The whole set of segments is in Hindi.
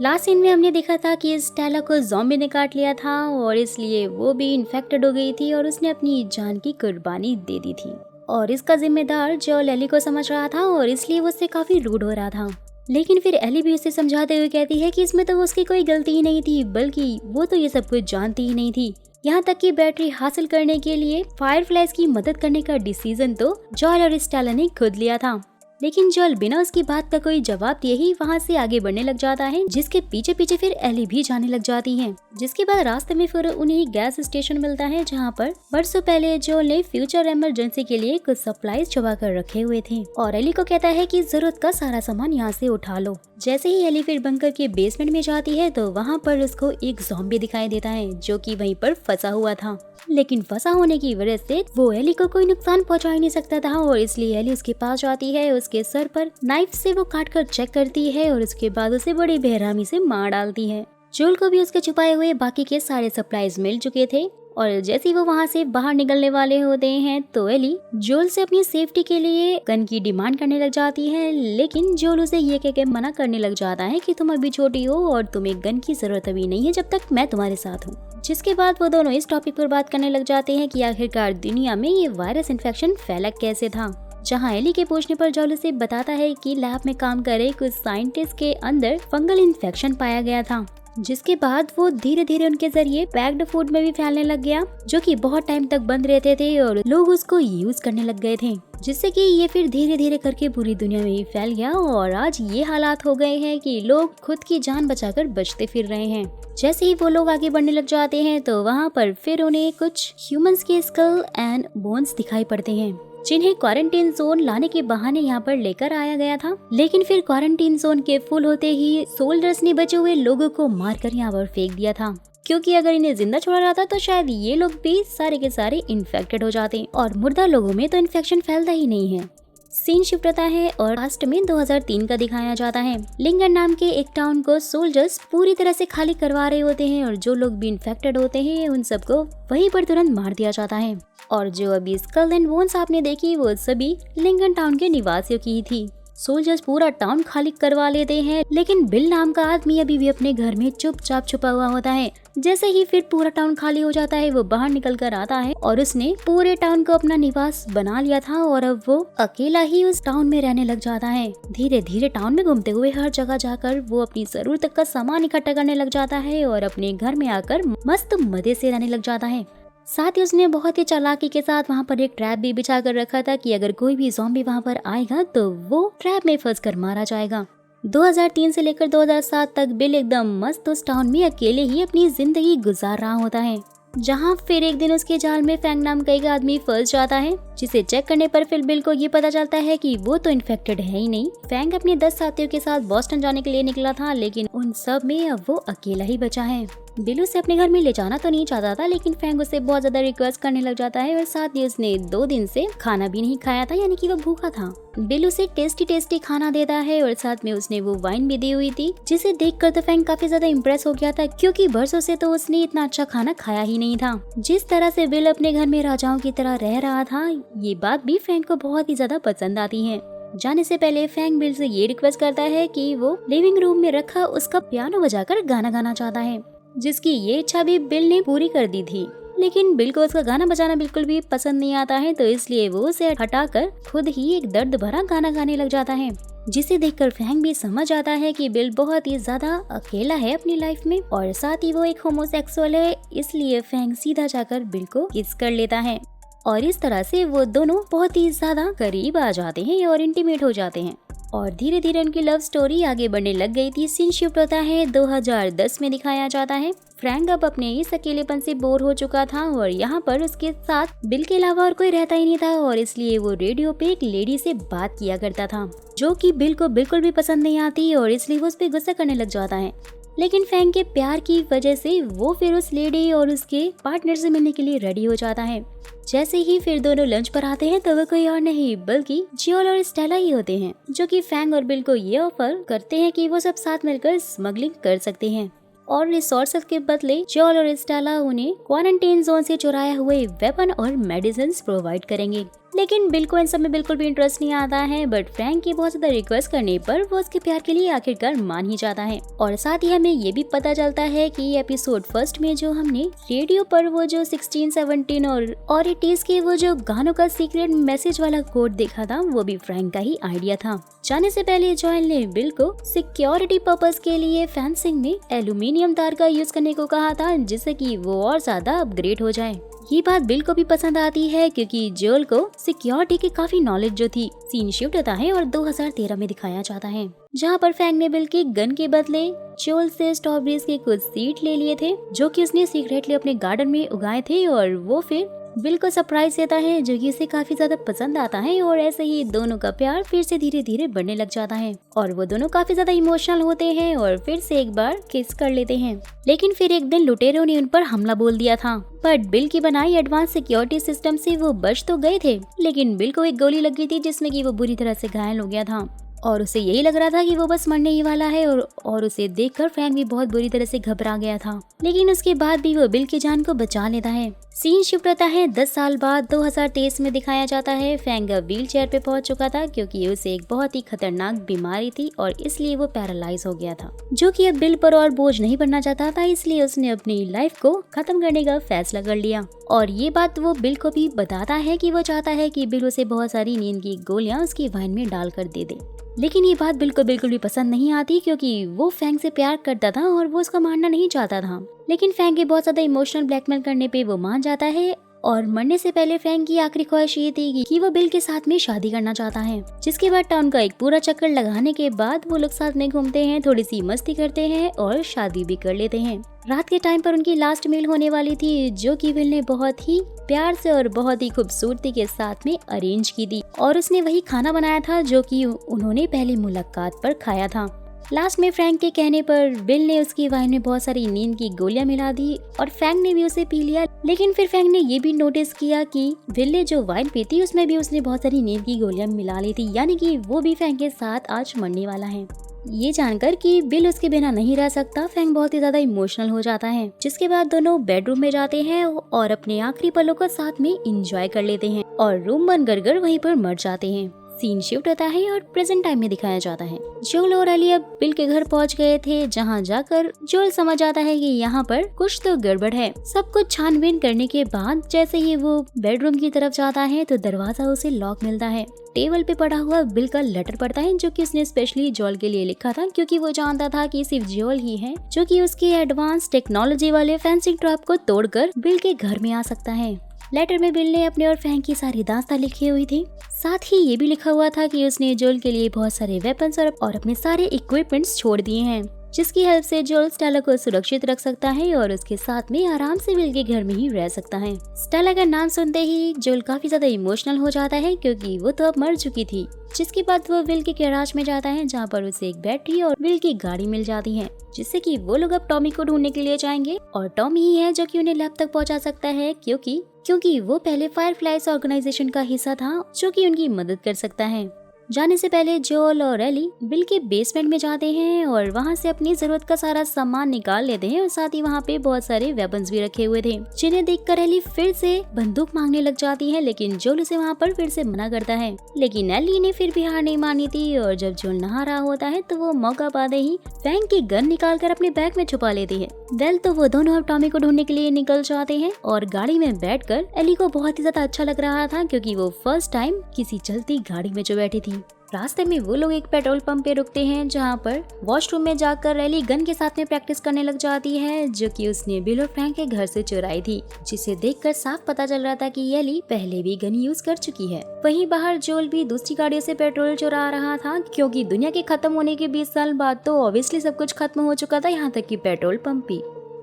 लास्ट सीन में हमने देखा था कि स्टेला को ज़ॉम्बी ने काट लिया था और इसलिए वो भी इन्फेक्टेड हो गई थी और उसने अपनी जान की कुर्बानी दे दी थी। और इसका जिम्मेदार जोल एली को समझ रहा था और इसलिए वो उससे काफी रूड हो रहा था। लेकिन फिर एली भी उसे समझाते हुए कहती है कि इसमें तो उसकी कोई गलती ही नहीं थी, बल्कि वो तो ये सब कुछ जानती ही नहीं थी। यहाँ तक कि बैटरी हासिल करने के लिए फायरफ्लाइज की मदद करने का डिसीजन तो जोल और स्टेला ने खुद लिया था। लेकिन जोल बिना उसकी बात का कोई जवाब दिए ही वहाँ से आगे बढ़ने लग जाता है, जिसके पीछे पीछे फिर एली भी जाने लग जाती है। जिसके बाद रास्ते में फिर उन्हें एक गैस स्टेशन मिलता है, जहाँ पर बरसों पहले जोल ने फ्यूचर इमरजेंसी के लिए कुछ सप्लाईज छुपा कर रखे हुए थे और एली को कहता है कि जरूरत का सारा सामान यहाँ से उठा लो। जैसे ही एली फिर बंकर के बेसमेंट में जाती है तो वहाँ पर उसको एक ज़ॉम्बी दिखाई देता है, जो कि वहीं पर फंसा हुआ था। लेकिन फंसा होने की वजह से वो एली को कोई नुकसान पहुंचा ही नहीं सकता था और इसलिए एली उसके पास जाती है, उसके सर पर नाइफ से वो काट कर चेक करती है और उसके बाद उसे बड़ी बेरहमी से मार डालती है। जोल को भी उसके छुपाए हुए बाकी के सारे सप्लाईज मिल चुके थे और जैसे ही वो वहाँ से बाहर निकलने वाले होते हैं तो एली जोल से अपनी सेफ्टी के लिए गन की डिमांड करने लग जाती है। लेकिन जोल उसे ये कह के मना करने लग जाता है कि तुम अभी छोटी हो और तुम्हें गन की जरूरत अभी नहीं है जब तक मैं तुम्हारे साथ हूँ। जिसके बाद वो दोनों इस टॉपिक पर बात करने लग जाते हैं कि आखिरकार दुनिया में ये वायरस इन्फेक्शन फैला कैसे था। जहाँ एली के पूछने पर जोल उसे बताता है कि लैब में काम कर रहे कुछ साइंटिस्ट के अंदर फंगल इन्फेक्शन पाया गया था, जिसके बाद वो धीरे धीरे उनके जरिए पैक्ड फूड में भी फैलने लग गया, जो कि बहुत टाइम तक बंद रहते थे और लोग उसको यूज करने लग गए थे, जिससे कि ये फिर धीरे धीरे करके पूरी दुनिया में ही फैल गया और आज ये हालात हो गए हैं कि लोग खुद की जान बचाकर बचते फिर रहे हैं। जैसे ही वो लोग आगे बढ़ने लग जाते हैं तो वहाँ पर फिर उन्हें कुछ ह्यूमंस के स्कल एंड बोन्स दिखाई पड़ते हैं, जिन्हें क्वारंटीन जोन लाने के बहाने यहाँ पर लेकर आया गया था। लेकिन फिर क्वारंटीन जोन के फुल होते ही सोल्जर्स ने बचे हुए लोगों को मारकर यहाँ पर फेंक दिया था, क्योंकि अगर इन्हें जिंदा छोड़ा जाता तो शायद ये लोग भी सारे के सारे इन्फेक्टेड हो जाते और मुर्दा लोगों में तो इन्फेक्शन फैलता ही नहीं है। सीन शिफ्ट होता है और लास्ट में 2003 का दिखाया जाता है। लिंगन नाम के एक टाउन को सोल्जर्स पूरी तरह से खाली करवा रहे होते हैं और जो लोग भी इन्फेक्टेड होते हैं उन सबको वहीं पर तुरंत मार दिया जाता है। और जो अभी स्कल एंड बोन्स आपने देखी वो सभी लिंगन टाउन के निवासियों की ही थी। सोल्जर्स पूरा टाउन खाली करवा लेते हैं, लेकिन बिल नाम का आदमी अभी भी अपने घर में चुपचाप छुपा हुआ होता है। जैसे ही फिर पूरा टाउन खाली हो जाता है वो बाहर निकल कर आता है और उसने पूरे टाउन को अपना निवास बना लिया था और अब वो अकेला ही उस टाउन में रहने लग जाता है। धीरे धीरे टाउन में घूमते हुए हर जगह जाकर वो अपनी जरूरत का सामान इकट्ठा करने लग जाता है और अपने घर में आकर मस्त मजे से रहने लग जाता है। साथ ही उसने बहुत ही चालाकी के साथ वहाँ पर एक ट्रैप भी बिछा कर रखा था कि अगर कोई भी ज़ॉम्बी वहाँ पर आएगा तो वो ट्रैप में फंस कर मारा जाएगा। 2003 से लेकर 2007 तक बिल एकदम मस्त उस टाउन में अकेले ही अपनी जिंदगी गुजार रहा होता है, जहाँ फिर एक दिन उसके जाल में फैंग नाम का एक आदमी फंस जाता है, जिसे चेक करने पर फिर बिल को ये पता चलता है कि वो तो इन्फेक्टेड है ही नहीं। फैंग अपने 10 साथियों के साथ बॉस्टन जाने के लिए निकला था, लेकिन उन सब में अब वो अकेला ही बचा है। बिल उसे अपने घर में ले जाना तो नहीं चाहता था, लेकिन फैंग उसे बहुत ज्यादा रिक्वेस्ट करने लग जाता है और साथ ही उसने 2 दिन से खाना भी नहीं खाया था, यानी कि वो भूखा था। बिल उसे टेस्टी टेस्टी खाना देता है और साथ में उसने वो वाइन भी दी हुई थी, जिसे देखकर तो फैंग काफी ज्यादा इम्प्रेस हो गया था, क्योंकि बरसों से तो उसने इतना अच्छा खाना खाया ही नहीं था। जिस तरह से बिल अपने घर में राजाओं की तरह रह रहा था, ये बात भी फैंग को बहुत ही ज्यादा पसंद आती है। जाने से पहले फैंग बिल से ये रिक्वेस्ट करता है कि वो लिविंग रूम में रखा उसका पियानो बजाकर गाना गाना चाहता है, जिसकी ये इच्छा भी बिल ने पूरी कर दी थी। लेकिन बिल को उसका गाना बजाना बिल्कुल भी पसंद नहीं आता है, तो इसलिए वो उसे हटाकर खुद ही एक दर्द भरा गाना गाने लग जाता है, जिसे देखकर फैंग भी समझ आता है कि बिल बहुत ही ज्यादा अकेला है अपनी लाइफ में और साथ ही वो एक होमोसेक्सुअल है। इसलिए फैंग सीधा जाकर बिल को किस कर लेता है और इस तरह से वो दोनों बहुत ही ज्यादा करीब आ जाते हैं और इंटीमेट हो जाते हैं और धीरे धीरे उनकी लव स्टोरी आगे बढ़ने लग गई थी। सीन शिफ्ट होता है 2010 में दिखाया जाता है। फ्रैंक अब अपने इस अकेलेपन से बोर हो चुका था और यहाँ पर उसके साथ बिल के अलावा और कोई रहता ही नहीं था और इसलिए वो रेडियो पे एक लेडी से बात किया करता था, जो कि बिल को बिल्कुल भी पसंद नहीं आती और इसलिए वो उस पर गुस्सा करने लग जाता है। लेकिन फैंग के प्यार की वजह से वो फिर उस लेडी और उसके पार्टनर से मिलने के लिए रेडी हो जाता है। जैसे ही फिर दोनों लंच पर आते हैं तो वो कोई और नहीं बल्कि जियोल और स्टेला ही होते हैं, जो कि फैंग और बिल को ये ऑफर करते हैं कि वो सब साथ मिलकर स्मगलिंग कर सकते हैं। और रिसोर्सेज के बदले जोल और स्टेला उन्हें क्वारंटाइन जोन से चुराए हुए वेपन और मेडिसिन प्रोवाइड करेंगे। लेकिन बिल को इन सब में बिल्कुल भी इंटरेस्ट नहीं आता है, बट फ्रैंक की बहुत ज्यादा रिक्वेस्ट करने पर वो उसके प्यार के लिए आखिरकार मान ही जाता है। और साथ ही हमें ये भी पता चलता है कि एपिसोड फर्स्ट में जो हमने रेडियो पर वो जो 16, 17 और 80s के वो जो गानों का सीक्रेट मैसेज वाला कोड देखा था, वो भी फ्रैंक का ही आइडिया था। जाने से पहले जोएल ने बिल को सिक्योरिटी पर्पस के लिए फेंसिंग में एल्यूमिनियम तार का यूज करने को कहा था, जिससे कि वो और ज्यादा अपग्रेड हो जाए। ये बात बिल को भी पसंद आती है क्योंकि जोएल को सिक्योरिटी की काफी नॉलेज जो थी। सीन शिफ्ट होता है और 2013 में दिखाया जाता है, जहाँ पर फ्रैंक ने बिल के गन के बदले जोएल से स्ट्रॉबेरीज के कुछ सीड ले लिए थे, जो कि उसने सीक्रेटली अपने गार्डन में उगाए थे, और वो फिर बिल को सरप्राइज देता है, जो कि उसे काफी ज्यादा पसंद आता है। और ऐसे ही दोनों का प्यार फिर से धीरे धीरे बढ़ने लग जाता है और वो दोनों काफी ज्यादा इमोशनल होते हैं और फिर से एक बार किस कर लेते हैं। लेकिन फिर एक दिन लुटेरों ने उन पर हमला बोल दिया था, बट बिल की बनाई एडवांस सिक्योरिटी सिस्टम से वो बच तो गए थे, लेकिन बिल को एक गोली लग गई थी जिसमें कि वो बुरी तरह से घायल हो गया था और उसे यही लग रहा था कि वो बस मरने ही वाला है। और उसे देखकर फ्रैंक भी बहुत बुरी तरह से घबरा गया था, लेकिन उसके बाद भी वो बिल की जान को बचा लेता है। सीन शिफ्ट होता है 10 साल बाद 2023 में दिखाया जाता है। फ्रैंक व्हील चेयर पे पहुंच चुका था क्योंकि उसे एक बहुत ही खतरनाक बीमारी थी और इसलिए वो पैरालाइज हो गया था, जो कि अब बिल पर और बोझ नहीं बनना चाहता था, इसलिए उसने अपनी लाइफ को खत्म करने का फैसला कर लिया। और ये बात वो बिल को भी बताता है कि वो चाहता है कि बिल उसे बहुत सारी नींद की गोलियां उसकी वाइन में डालकर दे दे। लेकिन ये बात बिल को बिल्कुल भी पसंद नहीं आती क्योंकि वो फ्रैंक से प्यार करता था और वो उसका मानना नहीं चाहता था। लेकिन फ्रैंक के बहुत ज्यादा इमोशनल ब्लैकमेल करने पे वो मान जाता है और मरने से पहले फ्रैंक की आखिरी ख्वाहिश ये थी कि वो बिल के साथ में शादी करना चाहता है। जिसके बाद टाउन का एक पूरा चक्कर लगाने के बाद वो लोग साथ में घूमते हैं, थोड़ी सी मस्ती करते हैं और शादी भी कर लेते हैं। रात के टाइम पर उनकी लास्ट मील होने वाली थी, जो कि बिल ने बहुत ही प्यार से और बहुत ही खूबसूरती के साथ में अरेंज की थी और उसने वही खाना बनाया था जो कि उन्होंने पहली मुलाकात पर खाया था। लास्ट में फ्रैंक के कहने पर बिल ने उसकी वाइन में बहुत सारी नींद की गोलियां मिला दी और फ्रैंक ने भी उसे पी लिया। लेकिन फिर फ्रैंक ने ये भी नोटिस किया कि बिल ने जो वाइन पी थी उसमें भी उसने बहुत सारी नींद की गोलियां मिला ली थी, यानी कि वो भी फ्रैंक के साथ आज मरने वाला है। ये जानकर कि बिल उसके बिना नहीं रह सकता, फ्रैंक बहुत ही ज्यादा इमोशनल हो जाता है। जिसके बाद दोनों बेडरूम में जाते हैं और अपने आखिरी पलों को साथ में एंजॉय कर लेते हैं और रूम बंद कर वहीं पर मर जाते हैं। सीन शिफ्ट होता है और प्रेजेंट टाइम में दिखाया जाता है। जोएल और एली अब बिल के घर पहुंच गए थे, जहां जाकर जोएल समझ आता है कि यहाँ पर कुछ तो गड़बड़ है। सब कुछ छानबीन करने के बाद जैसे ही वो बेडरूम की तरफ जाता है तो दरवाजा उसे लॉक मिलता है। टेबल पे पड़ा हुआ बिल का लेटर पड़ता है, जो कि उसने स्पेशली जोएल के लिए लिखा था क्योंकि वो जानता था कि सिर्फ जोएल ही है जो कि उसके एडवांस टेक्नोलॉजी वाले फेंसिंग ट्रैप को तोड़कर बिल के घर में आ सकता है। लेटर में बिल ने अपने और फ्रैंक की सारी दास्तां लिखी हुई थी। साथ ही ये भी लिखा हुआ था कि उसने जोएल के लिए बहुत सारे वेपन्स और अपने सारे इक्विपमेंट्स छोड़ दिए हैं, जिसकी हेल्प से जोएल स्टेला को सुरक्षित रख सकता है और उसके साथ में आराम से बिल के घर में ही रह सकता है। स्टेला का नाम सुनते ही जोएल काफी ज्यादा इमोशनल हो जाता है क्योंकि वो तो अब मर चुकी थी। जिसके बाद वो बिल के गैराज में जाता है, जहाँ पर उसे एक बैटरी और बिल की गाड़ी मिल जाती है, जिससे कि वो लोग अब टॉमी को ढूंढने के लिए जाएंगे और टॉमी ही है जो कि उन्हें लैब तक पहुंचा सकता है क्योंकि वो पहले फायरफ्लाइज ऑर्गेनाइजेशन का हिस्सा था जो कि उनकी मदद कर सकता है। जाने से पहले जोएल और एली बिल के बेसमेंट में जाते हैं और वहां से अपनी जरूरत का सारा सामान निकाल लेते हैं और साथ ही वहां पे बहुत सारे वेपन्स भी रखे हुए थे, जिन्हें देखकर एली फिर से बंदूक मांगने लग जाती है। लेकिन जोएल उसे वहां पर फिर से मना करता है, लेकिन एली ने फिर भी हार नहीं मानी थी और जब जोएल नहा रहा होता है तो वो मौका पाते ही फ्रैंक की गन निकाल कर अपने बैग में छुपा लेती है। वेल तो वो दोनों अब टॉमी को ढूंढने के लिए निकल जाते हैं और गाड़ी में बैठकर एली को बहुत ही ज्यादा अच्छा लग रहा था क्योंकि वो फर्स्ट टाइम किसी चलती गाड़ी में जो बैठी थी। रास्ते में वो लोग एक पेट्रोल पंप पे रुकते हैं, जहाँ पर वॉशरूम में जाकर एली गन के साथ में प्रैक्टिस करने लग जाती है, जो कि उसने बिल और फ्रैंक के घर से चुराई थी, जिसे देखकर साफ पता चल रहा था कि एली पहले भी गन यूज कर चुकी है। वहीं बाहर जोएल भी दूसरी गाड़ियों से पेट्रोल चुरा रहा था क्योंकि दुनिया के खत्म होने के 20 साल बाद तो ऑब्वियसली सब कुछ खत्म हो चुका था, यहाँ तक कि पेट्रोल पंप भी।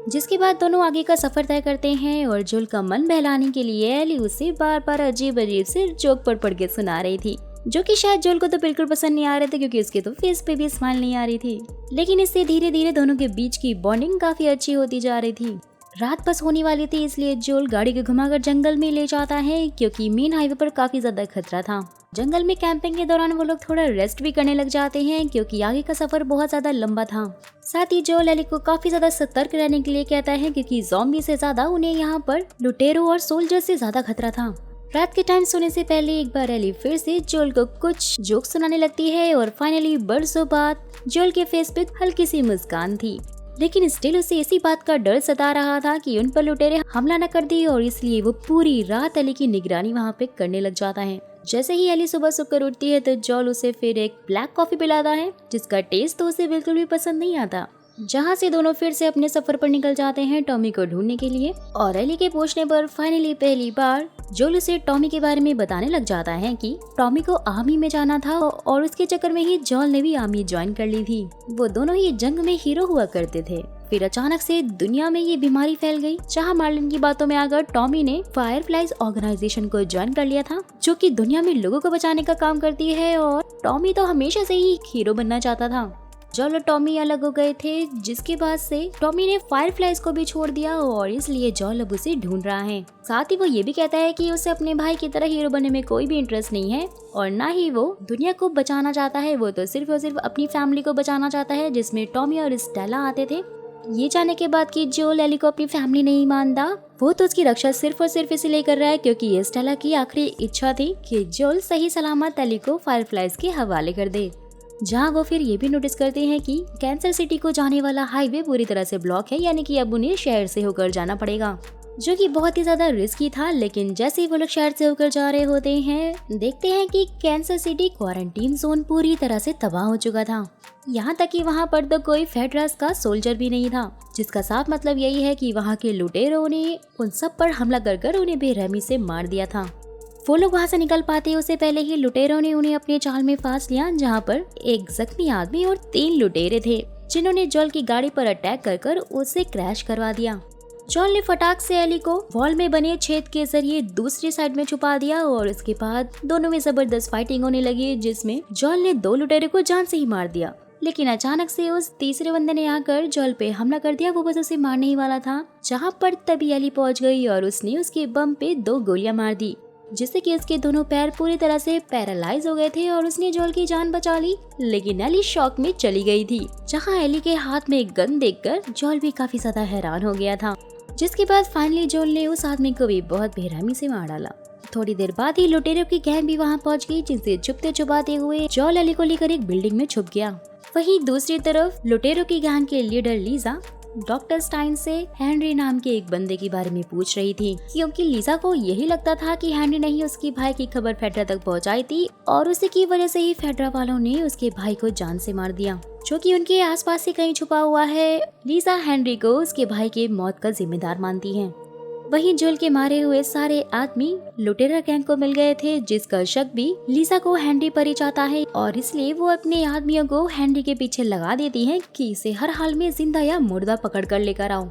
जिसके बाद दोनों आगे का सफर तय करते हैं और जोएल का मन बहलाने के लिए एली उसे बार बार अजीब अजीब से जोक पढ़ के सुना रही थी, जो कि शायद जोएल को तो बिल्कुल पसंद नहीं आ रहे थे क्योंकि उसके तो फेस पे भी स्माइल नहीं आ रही थी। लेकिन इससे धीरे धीरे दोनों के बीच की बॉन्डिंग काफी अच्छी होती जा रही थी। रात बस होने वाली थी, इसलिए जोएल गाड़ी को घुमाकर जंगल में ले जाता है क्योंकि मेन हाईवे पर काफी ज्यादा खतरा था। जंगल में कैंपिंग के दौरान वो लोग थोड़ा रेस्ट भी करने लग जाते हैं क्योंकि आगे का सफर बहुत ज्यादा लंबा था। साथ ही जोल एली को काफी ज्यादा सतर्क रहने के लिए कहता है क्योंकि ज़ॉम्बी से ज्यादा उन्हें यहाँ पर लुटेरों और सोल्जर से ज्यादा खतरा था। रात के टाइम सोने से पहले एक बार एली फिर से जोल को कुछ जोक सुनाने लगती है और फाइनली बरसों बाद जोल के फेस पे हल्की सी मुस्कान थी, लेकिन स्टिल उसे इसी बात का डर सता रहा था कि उन पर लुटेरे हमला न कर दिए और इसलिए वो पूरी रात एली की निगरानी वहाँ पे करने लग जाता है। जैसे ही एली सुबह सोकर उठती है तो जोल उसे फिर एक ब्लैक कॉफी पिलाता है जिसका टेस्ट तो उसे बिल्कुल भी पसंद नहीं आता। जहाँ से दोनों फिर से अपने सफर पर निकल जाते हैं टॉमी को ढूंढने के लिए और एली के पूछने पर फाइनली पहली बार जोल उसे टॉमी के बारे में बताने लग जाता है कि टॉमी को आर्मी में जाना था और उसके चक्कर में ही जोल ने भी आर्मी ज्वाइन कर ली थी। वो दोनों ही जंग में हीरो हुआ करते थे। फिर अचानक से दुनिया में ये बीमारी फैल गई जहाँ मार्लिन की बातों में आकर टॉमी ने फायरफ्लाइज ऑर्गेनाइजेशन को ज्वाइन कर लिया था जो कि दुनिया में लोगों को बचाने का काम करती है और टॉमी तो हमेशा से ही हीरो बनना चाहता था। जोल और टॉमी अलग हो गए थे जिसके बाद से टॉमी ने फायरफ्लाइज को भी छोड़ दिया और इसलिए जोल अब उसे ढूंढ रहा है। साथ ही वो ये भी कहता है कि उसे अपने भाई की तरह हीरो बनने में कोई भी इंटरेस्ट नहीं है और ना ही वो दुनिया को बचाना चाहता है, वो तो सिर्फ और सिर्फ अपनी फैमिली को बचाना चाहता है जिसमें टॉमी और स्टेला आते थे। ये जाने के बाद कि जोल एली को अपनी फैमिली नहीं मानता, वो तो उसकी रक्षा सिर्फ और सिर्फ इसलिए कर रहा है क्योंकि स्टेला की आखिरी इच्छा थी कि जोल सही सलामत एली को फायरफ्लाइज के हवाले कर दे। जहाँ वो फिर ये भी नोटिस करते हैं कि कैंसर सिटी को जाने वाला हाईवे पूरी तरह से ब्लॉक है, यानी कि अब उन्हें शहर से होकर जाना पड़ेगा, जो कि बहुत ही ज्यादा रिस्की था। लेकिन जैसे ही वो लोग शहर से होकर जा रहे होते हैं देखते हैं कि कैंसर सिटी क्वारंटीन जोन पूरी तरह से तबाह हो चुका था। यहाँ तक कि वहाँ पर तो कोई फेडरस का सोल्जर भी नहीं था, जिसका साफ मतलब यही है कि वहाँ के लुटेरों ने उन सब पर हमला कर उन्हें बेरहमी से मार दिया था। वो लोग वहाँ से निकल पाते उससे पहले ही लुटेरों ने उन्हें अपने जाल में फांस लिया, जहाँ पर एक जख्मी आदमी और 3 लुटेरे थे जिन्होंने जोल की गाड़ी पर अटैक कर उसे क्रैश करवा दिया। जोल ने फटाक से एली को वॉल में बने छेद के जरिए दूसरी साइड में छुपा दिया और उसके बाद दोनों में जबरदस्त फाइटिंग होने लगी जिसमें जोल ने 2 लुटेरे को जान से ही मार दिया। लेकिन अचानक से उस तीसरे बंदे ने आकर जोल पे हमला कर दिया। वो बस उसे मारने ही वाला था, जहाँ पर तभी एली पहुँच गई और उसने उसके बम पे 2 गोलियां मार दी, जिससे कि उसके दोनों पैर पूरी तरह से पैरालाइज हो गए थे और उसने जोल की जान बचा ली। लेकिन एली शॉक में चली गई थी, जहां एली के हाथ में एक गन देखकर जोल भी काफी ज्यादा हैरान हो गया था। जिसके बाद फाइनली जोल ने उस आदमी को भी बहुत बेरहमी से मार डाला। थोड़ी देर बाद ही लुटेरों की गैंग भी वहां पहुंच गई, जिनसे छुपते छुपाते हुए जोल एली को लेकर एक बिल्डिंग में छुप गया। वहीं दूसरी तरफ लुटेरों की गैंग के लीडर लीजा डॉक्टर स्टाइन से हेनरी नाम के एक बंदे के बारे में पूछ रही थी, क्योंकि लीजा को यही लगता था कि हेनरी ने ही उसके भाई की खबर फेडरा तक पहुंचाई थी और उसी की वजह से ही फेडरा वालों ने उसके भाई को जान से मार दिया, जो कि उनके आसपास ही कहीं छुपा हुआ है। लीजा हेनरी को उसके भाई के मौत का जिम्मेदार मानती है। वहीं जोल के मारे हुए सारे आदमी लुटेरा गैंग को मिल गए थे, जिसका शक भी लीजा को हेनरी पर ही चाहता है और इसलिए वो अपने आदमियों को हेनरी के पीछे लगा देती है कि इसे हर हाल में जिंदा या मुर्दा पकड़ कर लेकर आओ।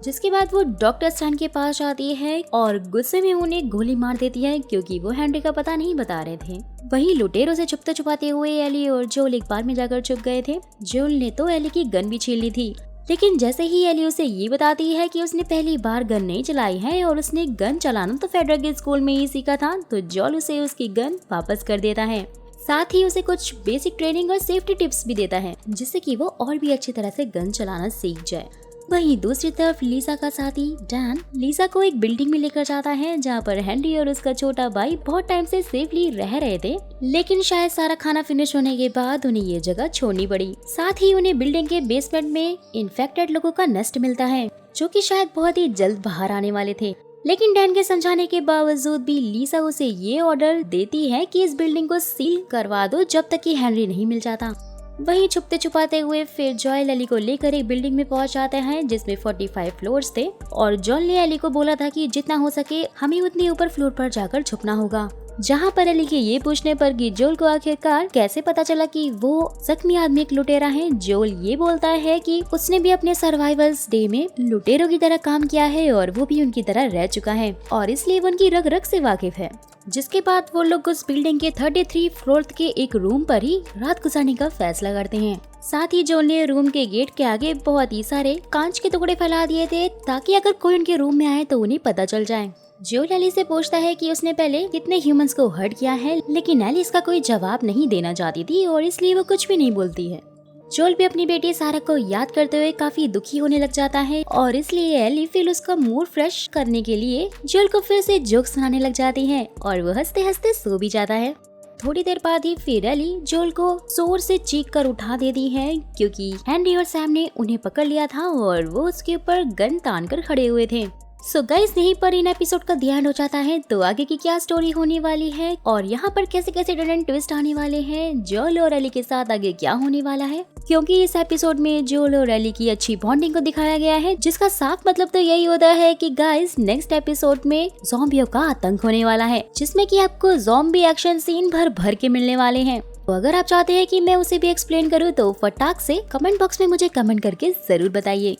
जिसके बाद वो डॉक्टर स्टैन के पास जाती है और गुस्से में उन्हें गोली मार देती है, क्योंकि वो हेनरी का पता नहीं बता रहे थे। वहीं लुटेरों से छुपते छुपाते हुए एली और जोल एक बार में जाकर छुप गए थे। जोल ने तो एली की गन भी छीन ली थी, लेकिन जैसे ही एली उसे ये बताती है कि उसने पहली बार गन नहीं चलाई है और उसने गन चलाना तो फेडरा के स्कूल में ही सीखा था, तो जोल उसे उसकी गन वापस कर देता है। साथ ही उसे कुछ बेसिक ट्रेनिंग और सेफ्टी टिप्स भी देता है, जिससे कि वो और भी अच्छी तरह से गन चलाना सीख जाए। वहीं दूसरी तरफ लीजा का साथी डैन लीजा को एक बिल्डिंग में लेकर जाता है, जहाँ पर हेनरी और उसका छोटा भाई बहुत टाइम से सेफली रह रहे थे, लेकिन शायद सारा खाना फिनिश होने के बाद उन्हें ये जगह छोड़नी पड़ी। साथ ही उन्हें बिल्डिंग के बेसमेंट में इन्फेक्टेड लोगों का नेस्ट मिलता है, जो कि शायद बहुत ही जल्द बाहर आने वाले थे। लेकिन डैन के समझाने के बावजूद भी लीजा उसे ये ऑर्डर देती है कि इस बिल्डिंग को सील करवा दो जब तक कि हेनरी नहीं मिल जाता। वहीं छुपते छुपाते हुए फिर जॉयल एली को लेकर एक बिल्डिंग में पहुंच जाते हैं, जिसमें 45 फ्लोर्स थे और जॉल ने एली को बोला था कि जितना हो सके हमें उतनी ऊपर फ्लोर पर जाकर छुपना होगा। जहां पर एली के ये पूछने पर कि जोल को आखिरकार कैसे पता चला कि वो जख्मी आदमी एक लुटेरा है, जोल ये बोलता है कि उसने भी अपने सर्वाइवल्स डे में लुटेरों की तरह काम किया है और वो भी उनकी तरह रह चुका है और इसलिए वो उनकी रग रग से वाकिफ है। जिसके बाद वो लोग उस बिल्डिंग के 33 फ्लोर के एक रूम पर ही रात गुजारने का फैसला करते हैं। साथ ही जोल ने रूम के गेट के आगे बहुत ही सारे कांच के टुकड़े फैला दिए थे, ताकि अगर कोई उनके रूम में आए तो उन्हें पता चल जाए। जोल एली से पूछता है कि उसने पहले कितने ह्यूमंस को हर्ट किया है, लेकिन एली इसका कोई जवाब नहीं देना चाहती थी और इसलिए वो कुछ भी नहीं बोलती है। जोल भी अपनी बेटी सारा को याद करते हुए काफी दुखी होने लग जाता है और इसलिए एली फिर उसका मूड फ्रेश करने के लिए जोल को फिर से जोक सुनाने लग जाती है और वो हंसते हंसते सो भी जाता है। थोड़ी देर बाद ही फिर एली जोल को जोर से चीख कर उठा देती है क्योंकि हेनरी और सैम ने उन्हें पकड़ लिया था और वो उसके ऊपर गन तान कर खड़े हुए थे। सो गाइस, यहीं पर इन एपिसोड का ध्यान हो जाता है। तो आगे की क्या स्टोरी होने वाली है और यहाँ पर कैसे कैसे टर्न ट्विस्ट आने वाले हैं, जोल और एली के साथ आगे क्या होने वाला है, क्योंकि इस एपिसोड में जोल और एली की अच्छी बॉन्डिंग को दिखाया गया है, जिसका साफ मतलब तो यही होता है कि गाइस नेक्स्ट एपिसोड में ज़ॉम्बियों का आतंक होने वाला है, जिसमें कि आपको ज़ॉम्बी एक्शन सीन भर भर के मिलने वाले हैं। तो अगर आप चाहते हैं कि मैं उसे भी एक्सप्लेन करूँ तो फटाक से कमेंट बॉक्स में मुझे कमेंट करके जरूर बताइए।